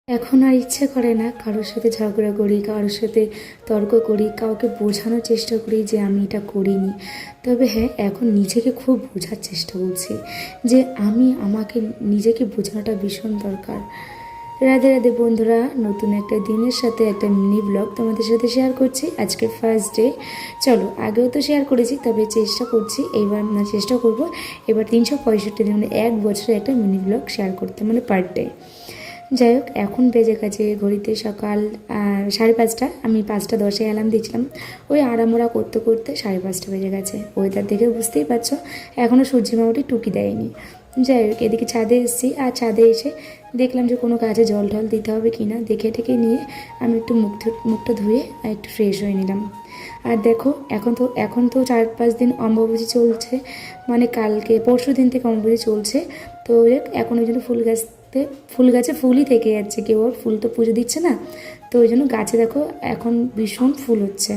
এখন আর ইচ্ছে করে না কারোর সাথে ঝগড়া করি, কারোর সাথে তর্ক করি, কাউকে বোঝানোর চেষ্টা করি যে আমি এটা করিনি। তবে হ্যাঁ, এখন নিজেকে খুব বোঝার চেষ্টা করছি যে আমাকে নিজেকে বোঝানোটা ভীষণ দরকার। রাধে রাধে বন্ধুরা, নতুন একটা দিনের সাথে একটা মিনি ব্লগ তোমাদের সাথে শেয়ার করছি। আজকে ফার্স্ট ডে। চলো, আগেও তো শেয়ার করেছি, তবে চেষ্টা করছি এইবার, চেষ্টা করব এবার 365 দিন মানে এক বছরে একটা মিনি ব্লগ শেয়ার করতে, মানে পার ডে। যাই হোক, এখন বেজে গেছে ঘড়িতে সকাল 5:30। আমি 5:10 অ্যালার্ম দিয়েছিলাম, ওই আড়ামোড়া করতে করতে 5:30 বেজে গেছে। ওয়েদার দেখে বুঝতেই পারছো এখনও সূর্যি মামাটি টুকি দেয়নি। যাই হোক, এদিকে ছাদে এসেছি, আর ছাদে এসে দেখলাম যে কোনো কাজে জল ঢল দিতে হবে কি না দেখে টেকে নিয়ে আমি একটু মুখটা ধুয়ে একটু ফ্রেশ হয়ে নিলাম। আর দেখো, এখন তো 4-5 দিন অম্বুবাচী চলছে, মানে কালকে পরশু দিন থেকে অম্বুবাচী চলছে। তো এখন ওই জন্য ফুল গাছে ফুলই থেকে যাচ্ছে, কেউ আর ফুল তো পুজো দিচ্ছে না, তো ওই জন্য গাছে দেখো এখন ভীষণ ফুল হচ্ছে।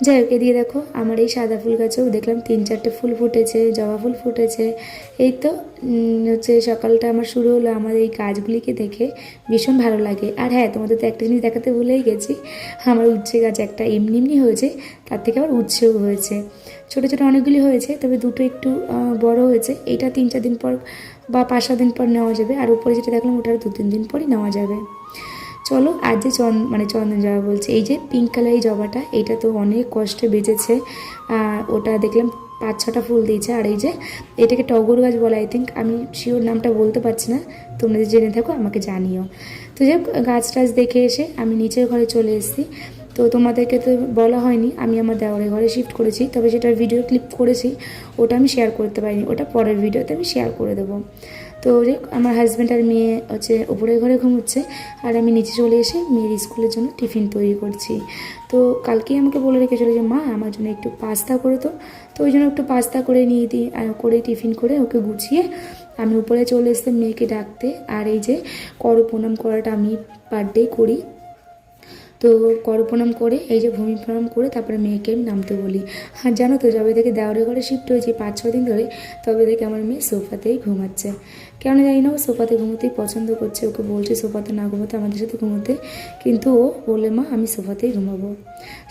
যাই হোক, এদিকে দেখো আমার এই সাদা ফুল গাছেও দেখলাম 3-4টে ফুল ফুটেছে, জবা ফুল ফুটেছে। এই তো হচ্ছে সকালটা আমার শুরু হলো আমার এই গাছগুলিকে দেখে, ভীষণ ভালো লাগে। আর হ্যাঁ, তোমাদের তো একটা জিনিস দেখাতে ভুলেই গেছি, আমার উচ্ছে গাছ একটা এমনি এমনি হয়েছে, তার থেকে আবার উচ্ছেও হয়েছে। ছোটো ছোটো অনেকগুলি হয়েছে, তবে দুটো একটু বড় হয়েছে। এইটা 3-4 দিন পর বা 5-7 দিন পর নেওয়া যাবে, আর উপরে যেটা দেখলাম ওটা 2-3 দিন পরই নেওয়া যাবে। চলো, আর যে চন্দন জবা বলছে, এই যে পিঙ্ক কালার এই জবাটা, এইটা তো অনেক কষ্টে বেঁচেছে। ওটা দেখলাম 5-6টা ফুল দিয়েছে। আর এই যে এটাকে টগর গাছ বলে, আই থিঙ্ক, আমি শিওর নামটা বলতে পারছি না, তোমরা যদি জেনে থাকো আমাকে জানিও। তো যাই হোক, গাছ টাছ দেখে এসে আমি নিচের ঘরে চলে এসেছি। তো তোমাদেরকে তো বলা হয়নি, আমি আমার দেওয়ারের ঘরে শিফট করেছি, তবে সেটার ভিডিও ক্লিপ করেছি, ওটা আমি শেয়ার করতে পারিনি, ওটা পরের ভিডিওতে আমি শেয়ার করে দেবো। তো আমার হাজব্যান্ড আর মেয়ে হচ্ছে উপরের ঘরে ঘুমোচ্ছে, আর আমি নিচে চলে এসে মেয়ের স্কুলের জন্য টিফিন তৈরি করছি। তো কালকেই আমাকে বলে রেখেছিলো যে মা আমার জন্য একটু পাস্তা করে তো ওই জন্য একটু পাস্তা করে নিয়ে দিই, করে টিফিন করে ওকে গুছিয়ে আমি উপরে চলে এসে মেয়েকে ডাকতে। আর এই যে করপ্রণাম করাটা আমি পার ডে করি, তো করপ্রণাম করে এই যে ভূমি প্রণাম করে তারপরে মেয়েকে আমি নামতে বলি। আর জানো তো, যবে থেকে দেওয়ারের ঘরে শিফট হয়েছি 5-6 দিন ধরে, তবে থেকে আমার মেয়ে সোফাতেই ঘুমাচ্ছে। কেন জানি না, ও সোফাতে ঘুমোতেই পছন্দ করছে। ওকে বলছে সোফাতে না ঘুমোতে, আমাদের সাথে ঘুমোতে, কিন্তু ও বলে মা আমি সোফাতেই ঘুমাবো।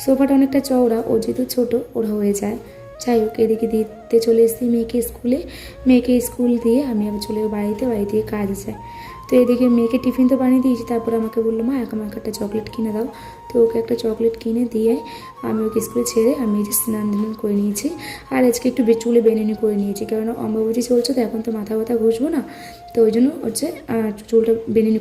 সোফাটা অনেকটা চওড়া, ও যেহেতু ছোটো ওর হয়ে যায়। যাই হোক, এদিকে দিতে চলে এসেছি মেয়েকে স্কুল দিয়ে আমি আবার চলে বাড়িতে দিয়ে কাজ আছে। তো এদিকে মেয়েকে টিফিন তো বানিয়ে দিয়েছি, তারপর আমাকে বললো মা আমাকে একটা চকলেট কিনে দাও। তো ওকে একটা চকলেট কিনে দিয়ে আমি ওকে স্কুলে ছেড়ে আমি এই যে স্নান করে নিয়েছি। আর আজকে একটু চুলে বেনুনি করে নিয়েছি, কারণ অম্বুবাচী চলছে, তো এখন তো মাথা ব্যথা ঘষবো না, তো ওই জন্য হচ্ছে চুলটা বেনুনি